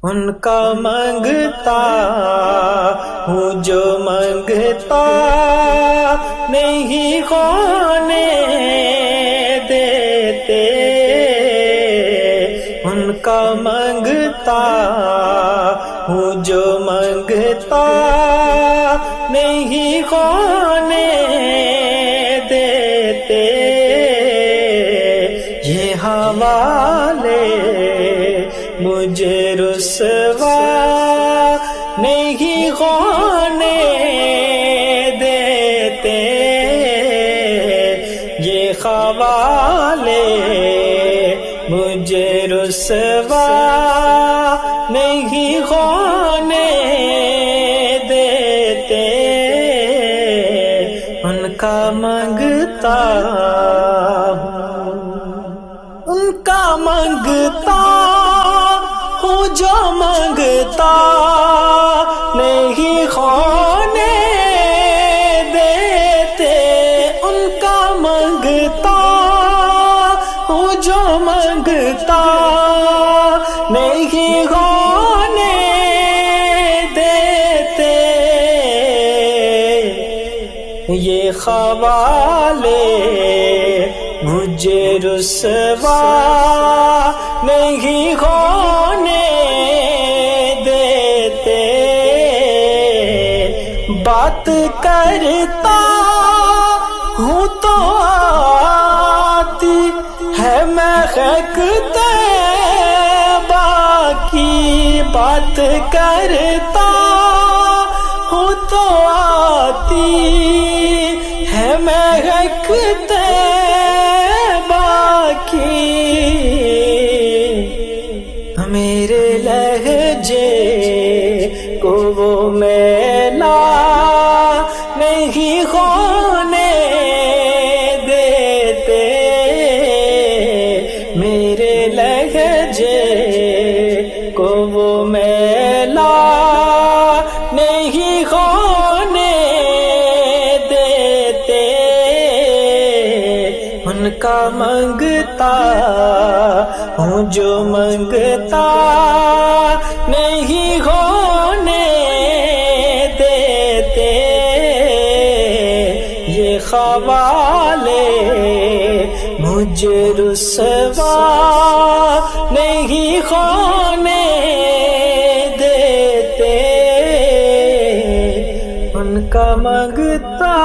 ان کا مانگتا ہوں جو مانگتا نہیں ہونے دیتے، ان کا مانگتا ہوں جو مانگتا نہیں ہونے دیتے، یہ حوالے مجھے رسوا نہیں ہونے دیتے، یہ حوالے مجھے رسوا نہیں ہونے دیتے، ان کا مانگتا ان کا مانگتا ہوں جو مانگتا نہیں ہونے دیتے، ان کا مانگتا ہوں جو مانگتا نہیں ہونے دیتے، یہ حوالے مجھے رسوا نہیں ہونے دیتے، بات کرتا ہوں تو آتی ہے مہک طیبہ کی، بات کرتا ہوں تو آتی ہے مہک طیبہ کی، میرے لہجے کو وہ میلا نہیں ہونے دیتے، میرے لہجے کو وہ میلا نہیں ہونے دیتے، ان کا مانگتا ہوں جو مانگتا نہیں ہونے دیتے، یہ حوالے مجھے رسوا نہیں ہونے دیتے، ان کا مانگتا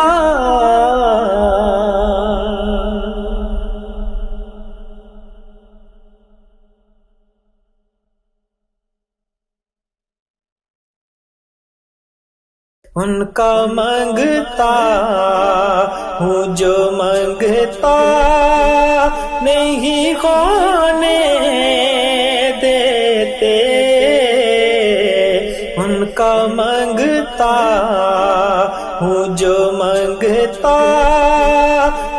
ان کا مانگتا ہوں جو مانگتا نہیں ہونے دیتے، ان کا مانگتا ہوں جو مانگتا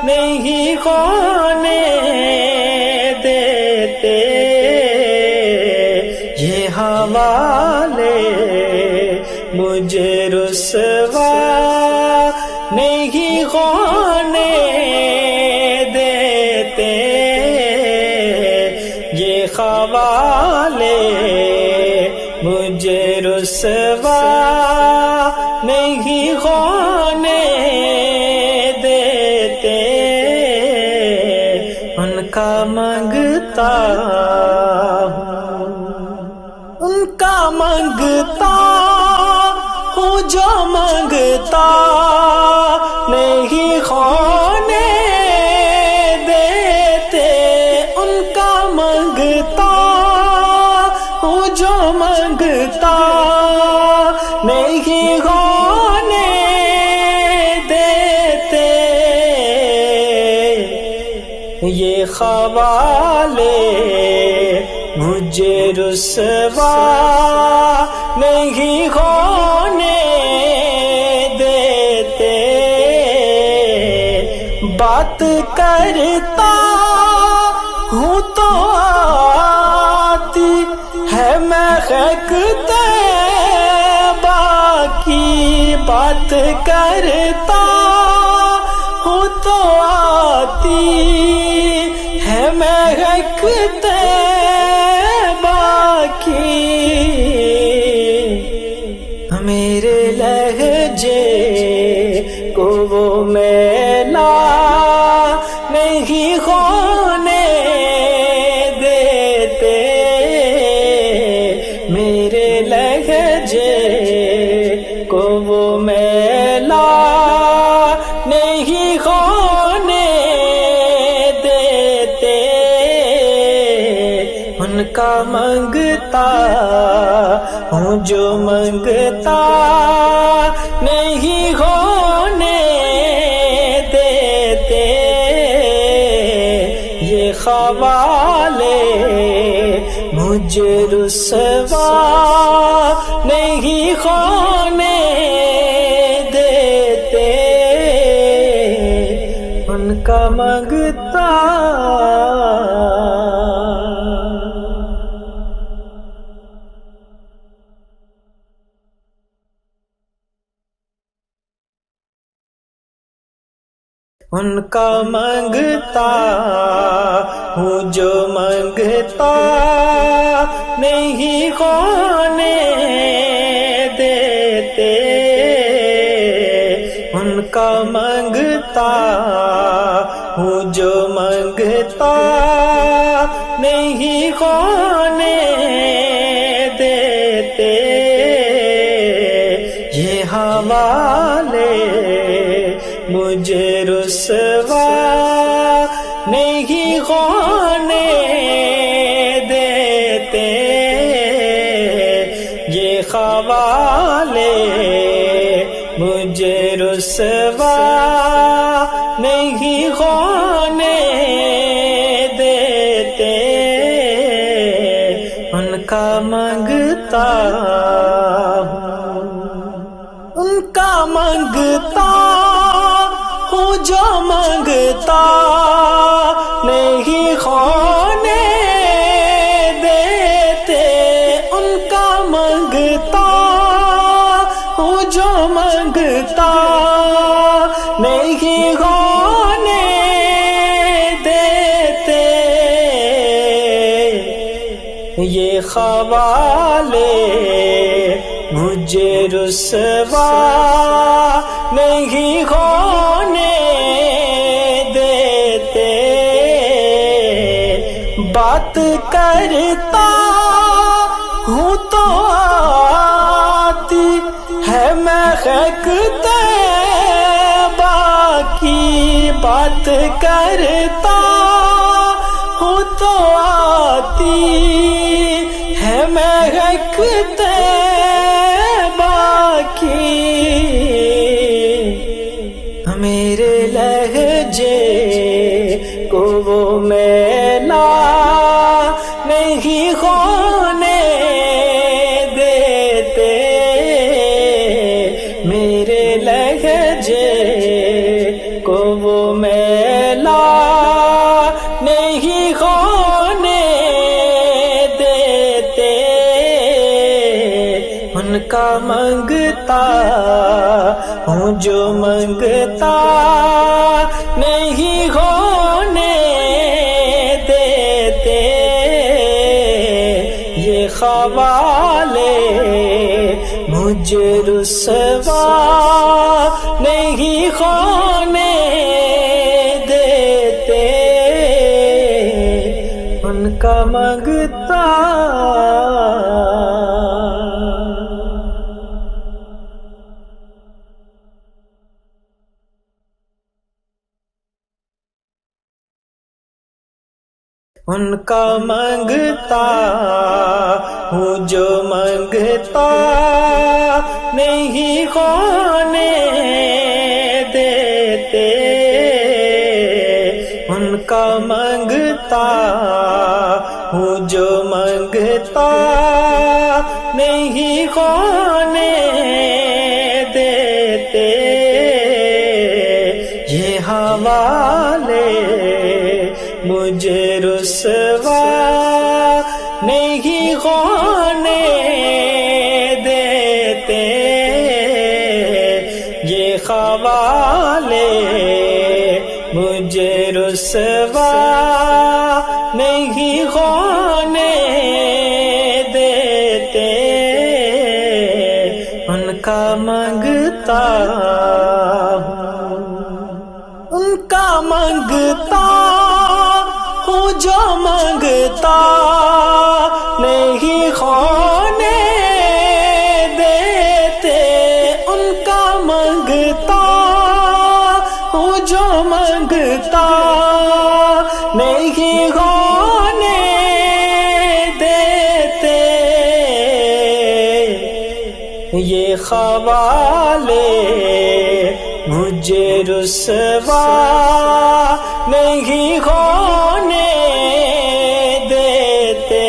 نہیں ہونے دیتے، یہ حوالے مجھے رسوا نہیں ہونے دیتے، یہ حوالے مجھے رسوا نہیں ہونے دیتے، ان کا مانگتا ان کا مانگتا ہوں جو مانگتا نہیں ہونے دیتے، ان کا مانگتا ہوں جو مانگتا نہیں ہونے دیتے، یہ حوالے مجھے رسوا نہیں ہونے دیتے، بات کرتا ہوں تو آتی ہے مہک طیبہ کی، بات کرتا ہوں تو آتی ہے مہک طیبہ کی، کا مانگتا ہوں جو مانگتا نہیں ہونے دیتے، یہ خوالے مجھے رسوا نہیں ہونے دیتے، ان کا مانگتا ان کا مانگتا ہوں جو مانگتا نہیں ہونے دیتے، ان کا مانگتا ہوں جو مانگتا نہیں ہونے دیتے، یہ حوالے مجھے رسوا نہیں ہونے دیتے، یہ خوالے مجھے رسوا نہیں ہونے دیتے، ان کا مانگتا ان کا مانگتا ہوں جو مانگتا نہیں ہونے دیتے، ان کا مانگتا ہوں جو مانگتا نہیں ہونے دیتے، یہ خوالے مجھے رسوا نہیں ہونے دیتے، بات کرتا ہوں تو آتی ہے مہک طیبہ کی، بات کرتا ہوں تو آتی ہے مہک طیبہ کی، میرے لہجے کو وہ میلا نہیں ہونے دیتے، میرے لہجے کو وہ میلا نہیں ہونے دیتے، ان کا مانگتا ہوں جو مانگتا نہیں ہونے دیتے، یہ خوالے مجھے رسوا نہیں ہونے دیتے، ان کا مانگتا ان کا مانگتا ہوں جو مانگتا نہیں ہونے دیتے، ان کا مانگتا ہوں جو مانگتا نہیں ہونے دیتے، یہ حوالے مجھے رسوا نہیں ہونے دیتے، یہ خوالے مجھے رسوا نہیں ہونے دیتے، ان کا مانگتا ان کا مانگتا ہوں جو مانگتا نہیں ہونے دیتے، ان کا مانگتا ہوں جو مانگتا نہیں ہونے یہ خوالے مجھے رسوا نہیں ہونے دیتے،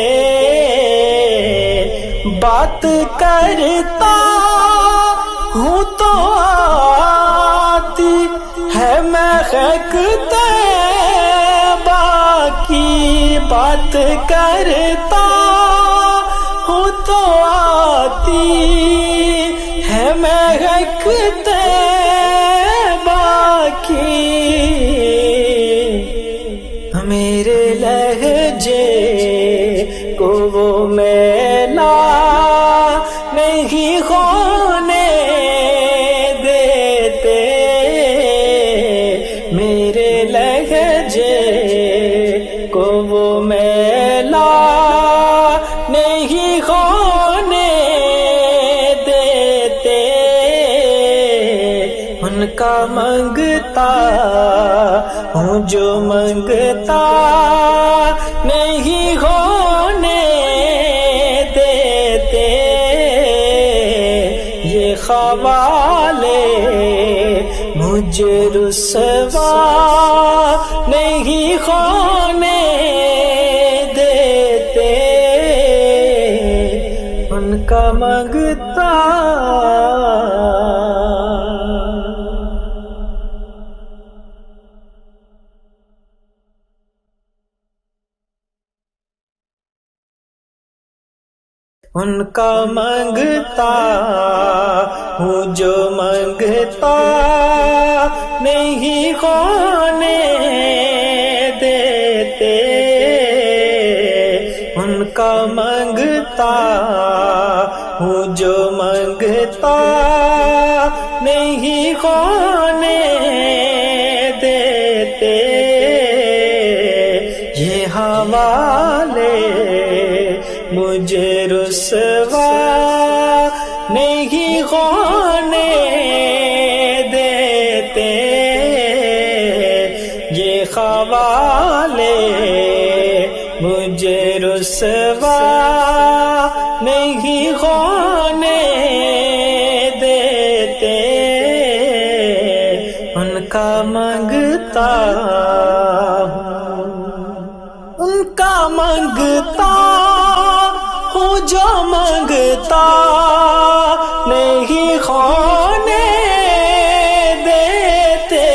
بات کرتا ہوں تو آتی ہے مہک طیبہ کی، بات کرتا ہوں تو آتی ہے مہک طیبہ کی، میرے لہجے کو وہ میلا نہیں ہونے دیتے، میرے لہجے کو وہ میلا نہیں ہونے دیتے، ان کا منگتا ہوں جو منگتا نہیں ہونے دیتے، یہ خوالے مجھے رسوا نہیں ہونے دیتے، ان کا منگتا ان کا منگتا ہوں جو منگتا نہیں ہونے دیتے، ان کا منگتا ہوں جو منگتا نہیں ہونے دیتے، یہ حوالے مجھے رسوا نہیں ہونے دیتے، یہ خوالے مجھے رسوا نہیں ہونے دیتے، ان کا منگتا ان کا منگتا ہوں جو منگتا نہیں ہونے دیتے،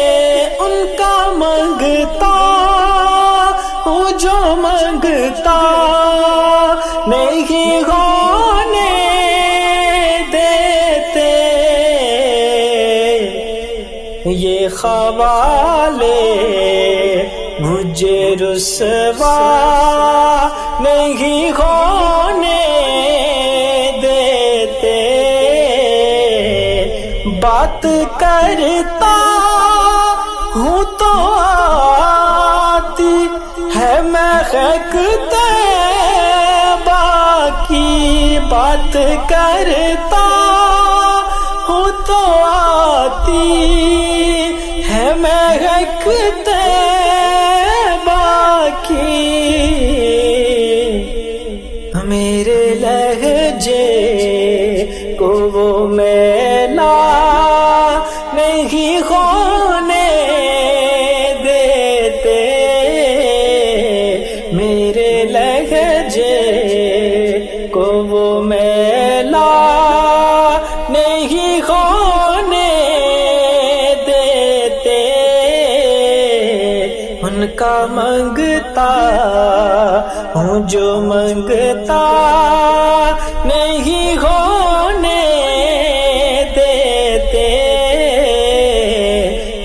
ان کا منگتا ہوں جو منگتا نہیں ہونے دیتے، یہ خوالے مجھے رسوا نہیں ہونے دیتے، بات کرتا ہوں تو آتی ہے مہک طیبہ کی، بات کرتا ہوں تو آتی ہے مہک طیبہ کی، میرے لہجے کو وہ میلا نہیں ہونے دیتے، میرے لہجے کو وہ میلا نہیں ہونے دیتے، ان کا منگتا ہوں جو منگتا نہیں ہونے دیتے،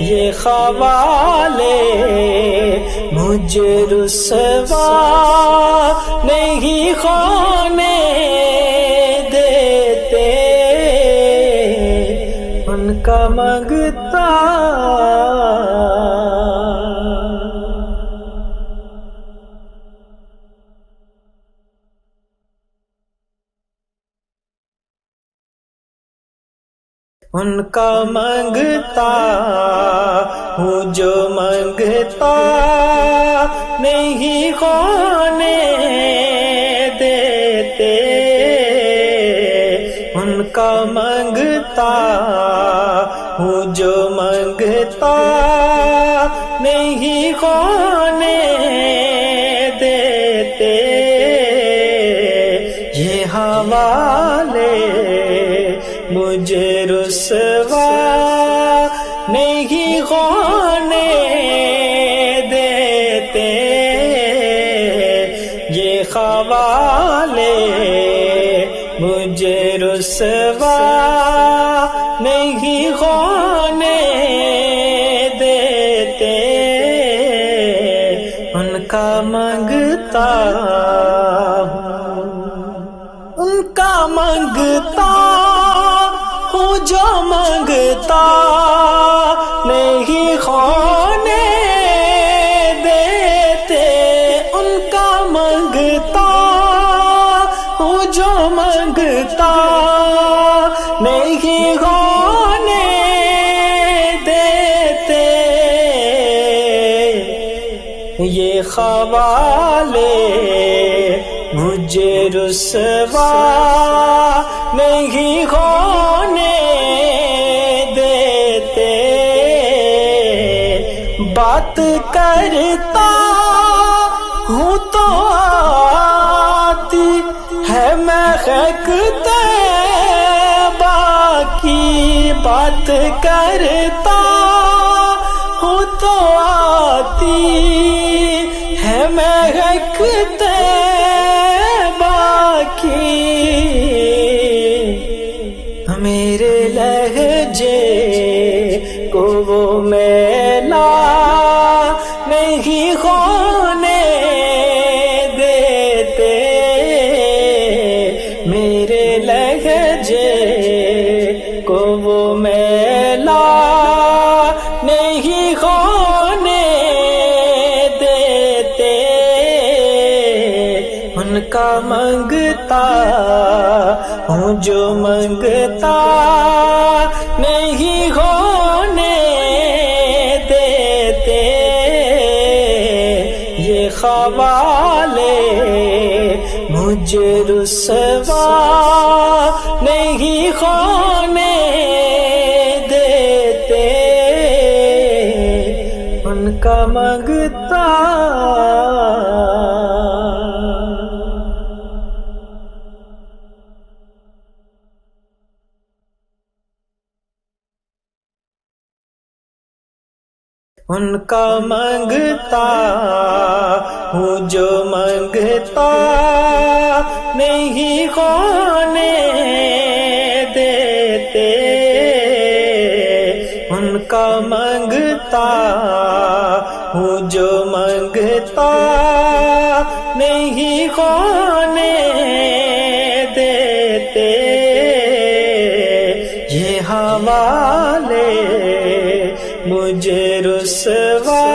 یہ خوالے مجھے رسوا نہیں ہونے دیتے، ان کا منگتا ان کا منگتا ہوں جو منگتا نہیں ہونے دیتے، ان ان کا مانگتا ہوں جو مانگتا نہیں ہونے دیتے، یہ حوالے مجھے رسوا نہیں ہونے دیتے، یہ حوالے مجھے رسوا نہیں ہونے دیتے، ان کا مانگتا ان کا مانگتا ہوں جو مانگتا نہیں ہونے دیتے، ان کا مانگتا ہوں جو مانگتا نہیں ہونے دیتے، یہ حوالے مجھے رسوا نہیں ہونے دیتے، بات کرتا ہوں تو آتی ہے مہک طیبہ کی، بات کرتا ہوں تو آتی ہے مہک طیبہ کی، میرے لہجے کو وہ میلا نہیں ہونے دیتے، میرے لہجے کو وہ میلا نہیں ہونے دیتے، ان کا مانگتا ہوں جو مانگتا نہیں ہونے دیتے، یہ حوالے مجھے رسوا نہیں ہونے دیتے، ان کا مانگتا ان کا مانگتا ہوں جو مانگتا نہیں ہونے دیتے، ان کا مانگتا ہوں جو مانگتا نہیں ہونے دیتے، یہ حوالے مجھے رسوا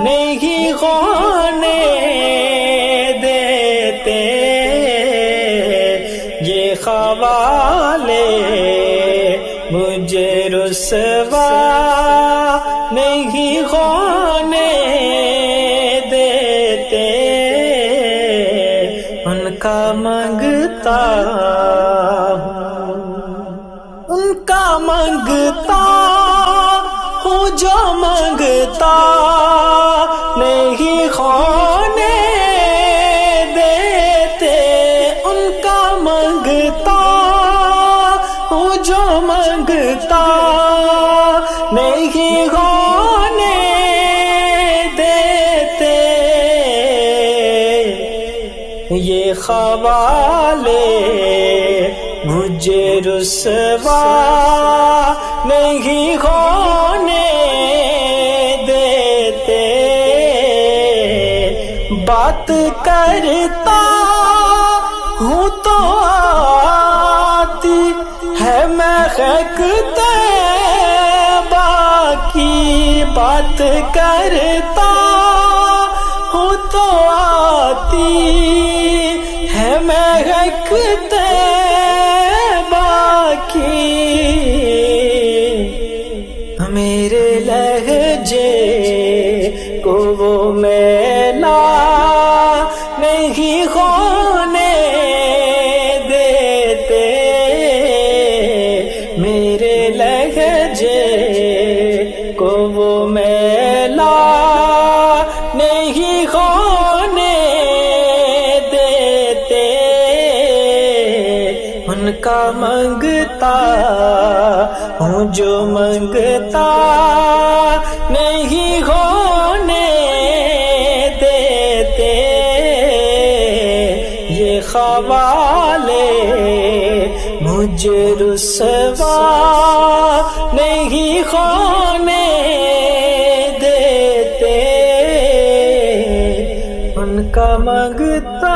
نہیں ہونے دیتے، یہ حوالے مجھے رسوا نہیں ہونے دیتے، ان کا مانگتا ان کا مانگتا ہوں جو مانگتا نہیں ہونے دیتے، ان کا مانگتا ہوں جو مانگتا نہیں ہونے دیتے، یہ حوالے مجھے رسوا نہیں ہونے دیتے، بات کرتا ہوں تو آتی ہے مہک طیبہ کی، بات کرتا ہوں تو آتی ہے مہک طیبہ کی، میرے لہجے کو وہ میلا نہیں ہونے دیتے، ان کا منگتا ہوں جو منگتا نہیں ہونے دیتے، یہ خوالے مجھے رسوا نہیں ہونے دیتے، ان کا منگتا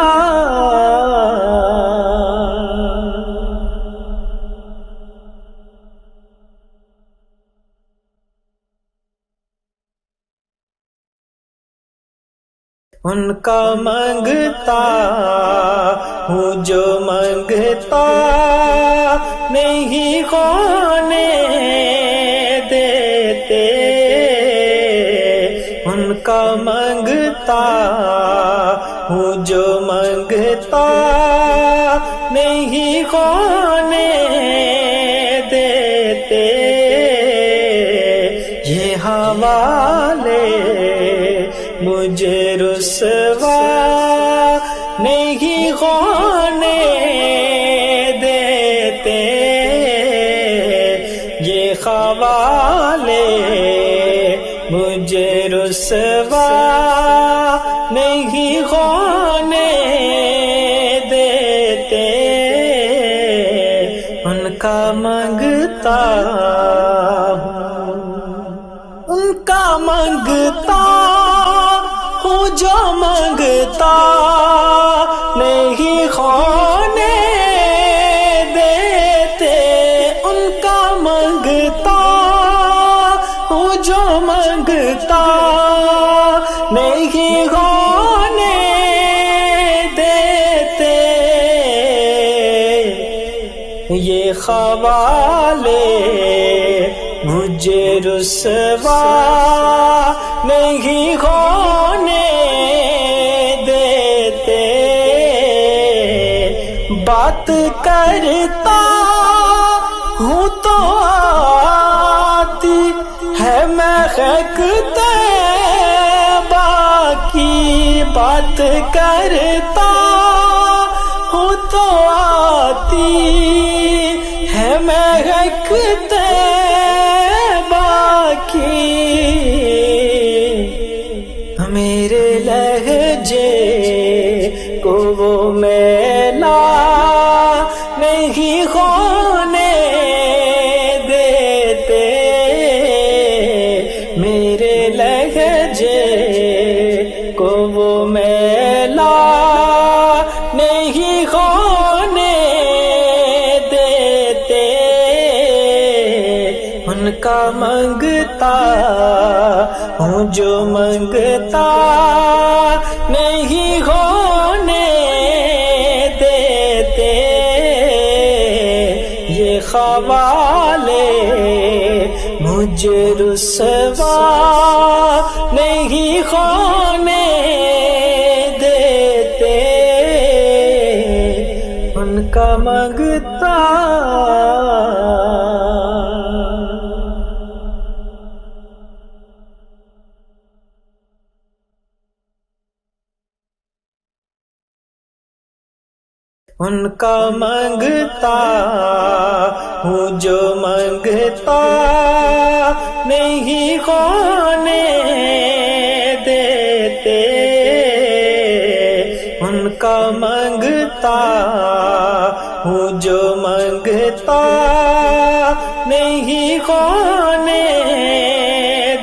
ان کا منگتا ہوں جو منگتا نہیں ہونے دیتے، ان کا منگتا ہوں جو منگتا نہیں ہونے دیتے، یہ حوالے مجھے رسوا نہیں ہونے دیتے، یہ خوالے مجھے رسوا نہیں ہونے دیتے، ان کا منگتا ان کا منگتا ہوں جو منگتا نہیں ہونے دیتے، ان کا منگتا ہوں جو منگتا نہیں ہونے دیتے، یہ خوالے مجھے رسوا نہیں ہونے دیتے، بات کرتا ہوں تو آتی ہے مہک طیبہ کی، بات کرتا ہوں تو آتی ہے مہک طیبہ کی، میرے لہجے کو وہ میلا نہیں ہونے دیتے، میرے لہجے کو وہ میلا نہیں ہونے دیتے، ان کا منگتا ہوں جو منگتا نہیں ہونے دیتے، یہ خوالے مجھے رسوا نہیں ہونے دیتے، ان کا منگتا ان کا منگتا ہوں جو منگتا نہیں ہونے دیتے، ان کا منگتا ہوں جو منگتا نہیں ہونے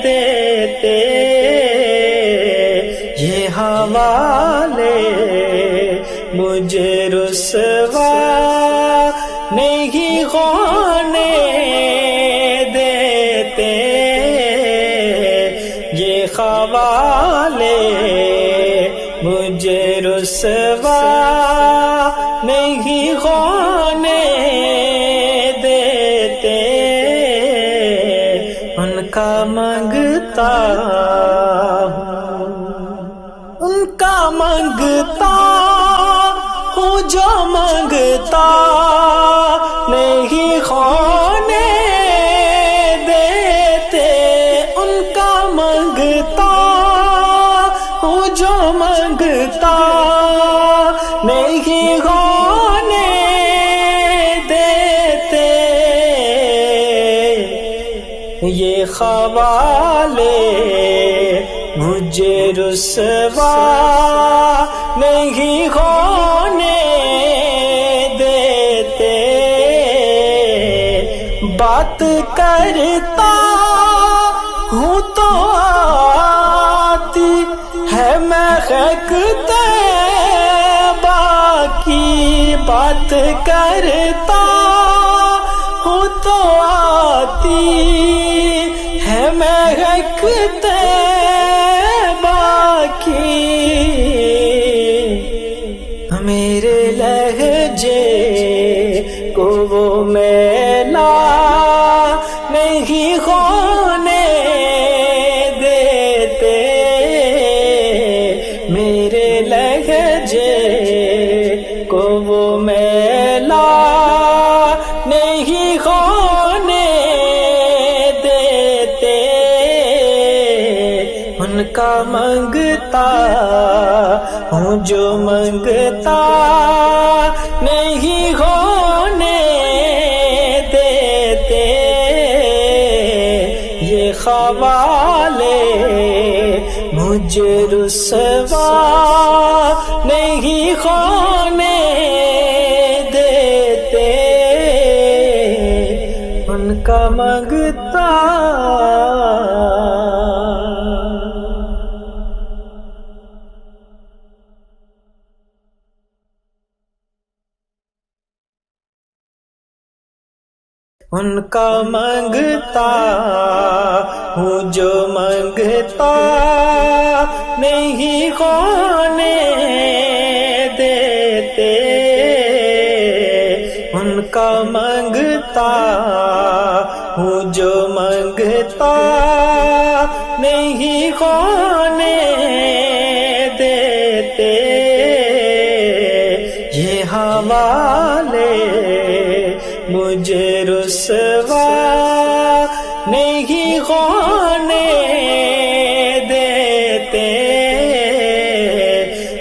دیتے، یہ حوالے مجھے رسوا نہیں ہونے دیتے، یہ خوالے مجھے رسوا نہیں ہونے دیتے، ان کا منگتا ان کا منگتا ہوں جو منگتا نہیں ہونے دیتے، ان کا منگتا ہوں جو منگتا نہیں ہونے یہ خوالے مجھے رسوا نہیں ہونے دیتے، بات کرتا ہوں تو آتی ہے مہک طیبہ کی، بات کرتا ہوں تو آتی ہے مہک طیبہ کی، میرے لہجے کو وہ میلا نہیں ہونے دیتے، میرے لہجے کو وہ میلا نہیں ہونے دیتے، ان کا منگتا ہوں جو منگتا نہیں ہونے دیتے، یہ خوالے مجھے رسوا نہیں ہونے دیتے، ان کا منگتا ان کا منگتا ہوں جو منگتا نہیں ہونے دیتے، ان کا منگتا ہوں جو منگتا نہیں ہونے دیتے، یہ حوالے مجھے رسوا نہیں ہونے دیتے،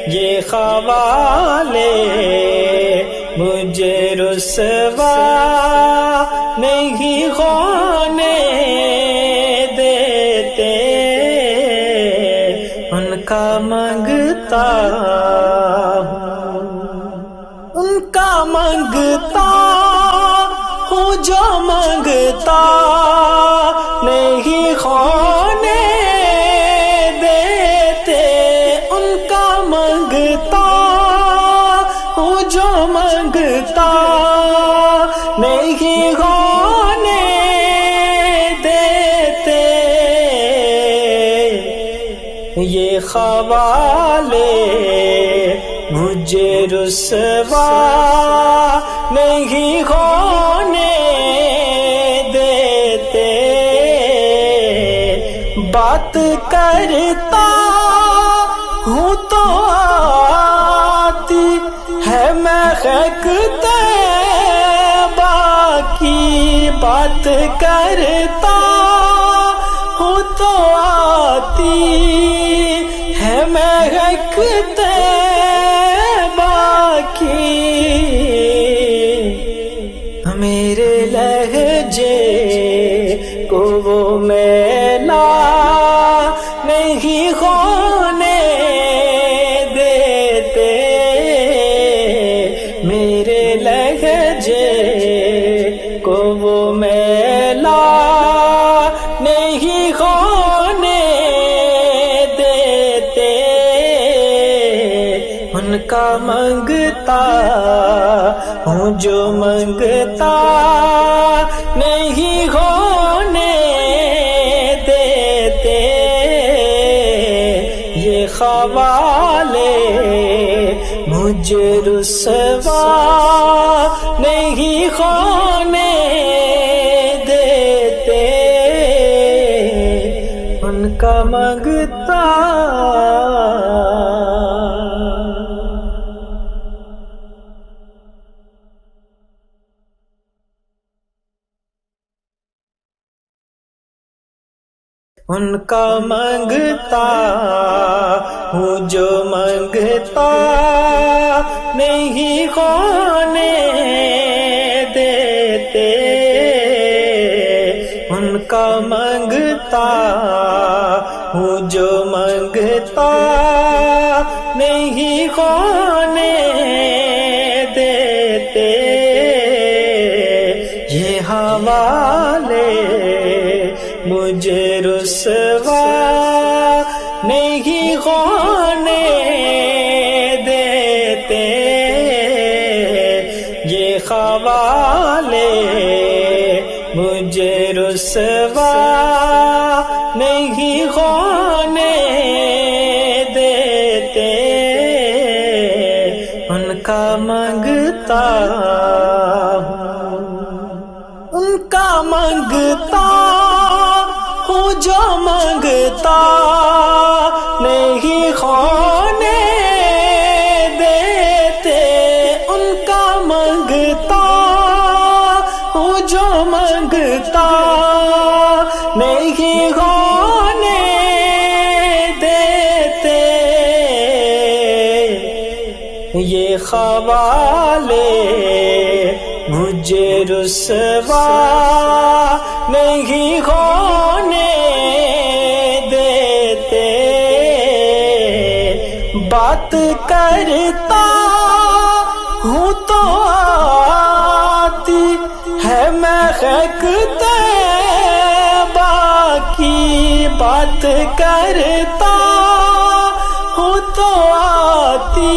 یہ خوالے مجھے رسوا نہیں ہونے دیتے، ان کا منگتا ان کا منگتا ہوں جو منگتا نہیں ہونے دیتے، ان کا منگتا ہوں جو منگتا نہیں ہونے دیتے، یہ خوالے مجھے رسوا نہیں ہونے دیتے، بات کرتا ہوں تو آتی ہے مہک طیبہ کی، بات کرتا ہوں تو آتی ہے مہک طیبہ کی، میرے لہجے کو وہ میلا نہیں ہونے دیتے، میرے لہجے کو وہ میلا نہیں ہونے دیتے، ان کا منگتا ہوں جو منگتا نہیں ہونے دیتے، یہ خوالے مجھے رسوا نہیں ہونے دیتے، ان کا منگتا ان کا منگتا ہوں جو منگتا نہیں ہونے دیتے، ان کا دیتے یہ حوالے مجھے رسوا نہیں ہونے دیتے یہ حوالے مجھے رسوا نہیں ہونے دیتے ان کا منگتا ان کا منگتا ہوں جو منگتا نہیں ہونے دیتے ان کا منگتا ہوں جو منگتا نہیں ہونے دیتے یہ حوالے مجھے رسوا نہیں ہونے دیتے بات کرتا ہوں تو آتی ہے مہک طیبہ کی بات کرتا ہوں تو آتی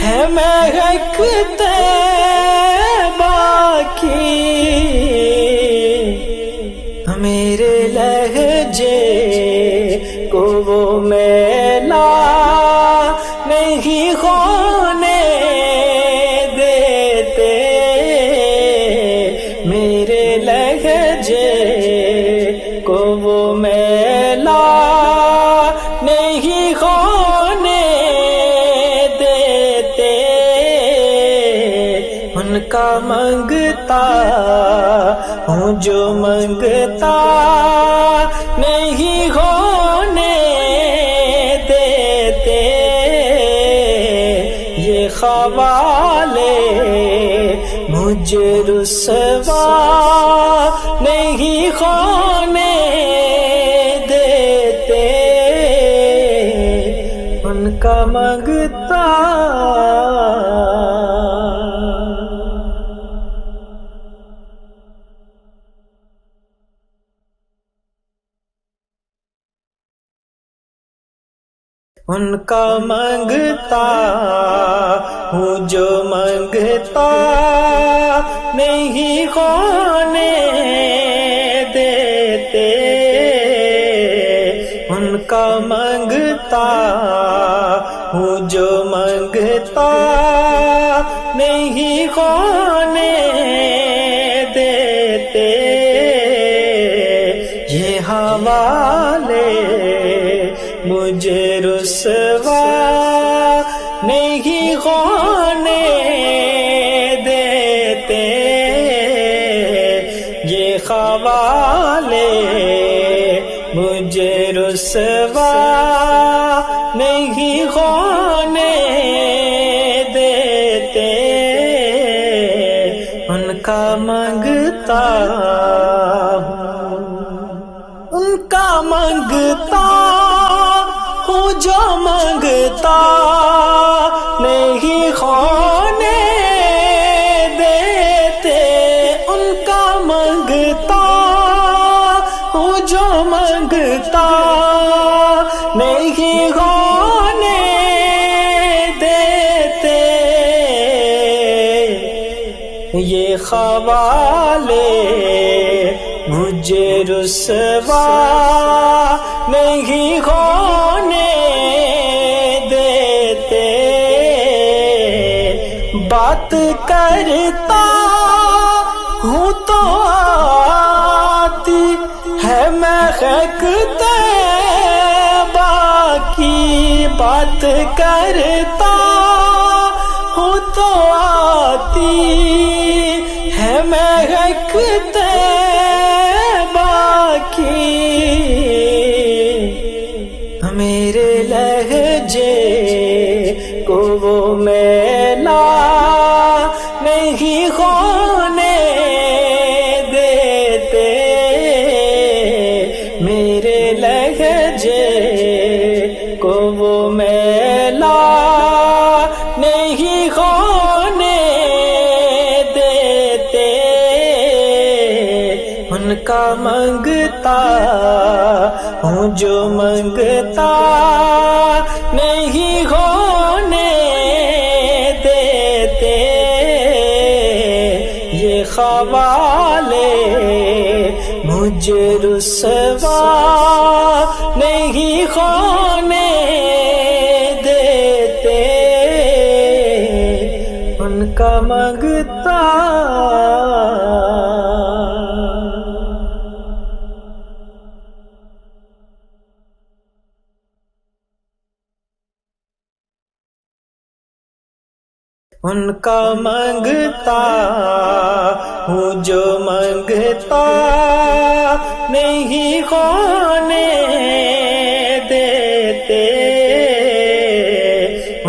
ہے مہک طیبہ کی میرے لہجے کو وہ میلا نہیں ہونے دیتے میرے لہجے کو وہ میلا نہیں ہونے دیتے ان کا منگتا ہوں جو منگتا نہیں ہونے دیتے یہ حوالے مجھے رسوا نہیں ہونے دیتے ان کا منگتا ان کا منگتا ہوں جو منگتا نہیں ہونے دیتے ان کا منگتا ہوں جو منگتا نہیں ہونے دیتے یہ حوالے مجھے رسوا نہیں ہونے دیتے یہ حوالے مجھے رسوا نہیں ہونے دیتے ان کا منگتا ان کا منگتا ہوں جو منگتا نہیں ہونے دیتے ان کا منگتا ہوں جو منگتا نہیں ہونے دیتے یہ حوالے مجھے رسوا نہیں ہونے دیتے بات کرتا ہوں تو آتی ہے مہک طیبہ کی بات کرتا ہوں تو آتی ہے مہک طیبہ کی میرے لہجے کو وہ میلا نہیں ہونے دیتے میرے لہجے کو وہ میلا نہیں ہونے کا منگتا ہوں جو منگتا نہیں ہونے دیتے، یہ خوالے مجھے رسوا نہیں ہونے دیتے، ان کا منگتا ان کا منگتا ہوں جو منگتا نہیں ہونے دیتے،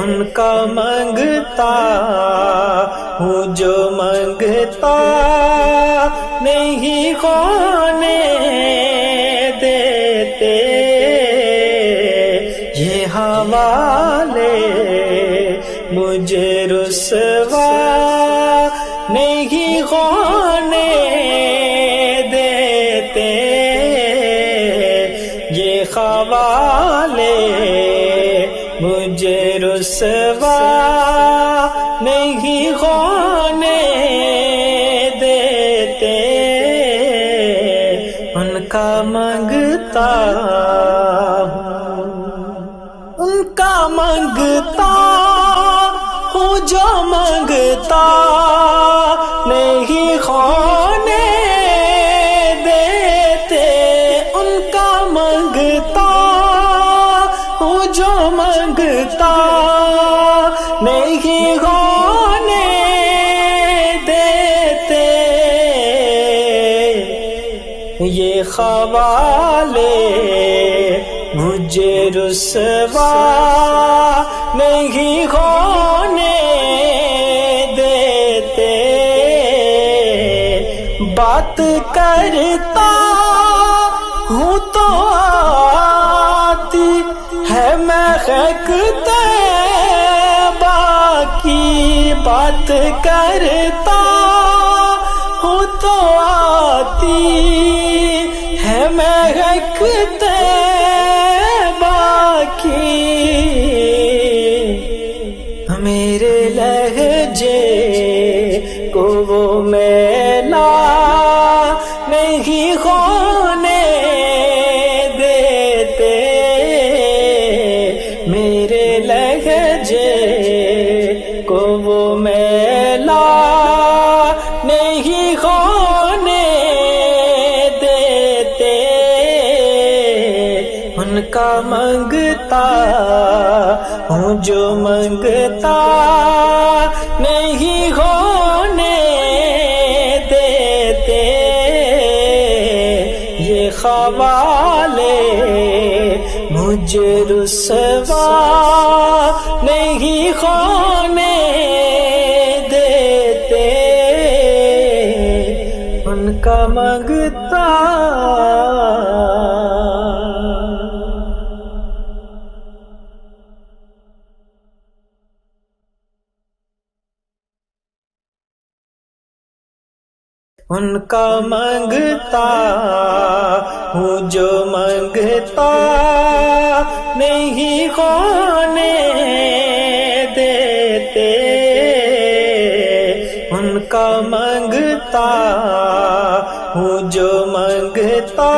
ان کا منگتا ہوں جو منگتا نہیں ہونے دیتے، یہ حوالے مجھے رسوا نہیں ہونے دیتے، یہ خوالے مجھے رسوا نہیں ہونے دیتے، ان کا منگتا ان کا منگتا ہوں جو منگتا نہیں ہونے دیتے، ان کا منگتا ہوں جو منگتا نہیں ہونے دیتے، یہ خوالے مجھے رسوا نہیں ہونے دیتے، بات کرتا ہوں تو آتی ہے مہک طیبہ کی، بات کرتا ہوں تو آتی ہے مہک طیبہ کی، میرے لہجے کو وہ میلا نہیں ہونے دیتے، میرے لہجے کو وہ میلا نہیں ہونے دیتے، ان کا منگتا ہوں جو منگتا نہیں ہونے دیتے، یہ خوالے مجھے رسوا نہیں ہونے دیتے، ان کا منگتا ان کا منگتا ہوں جو منگتا نہیں ہونے دیتے، ان کا منگتا ہوں جو منگتا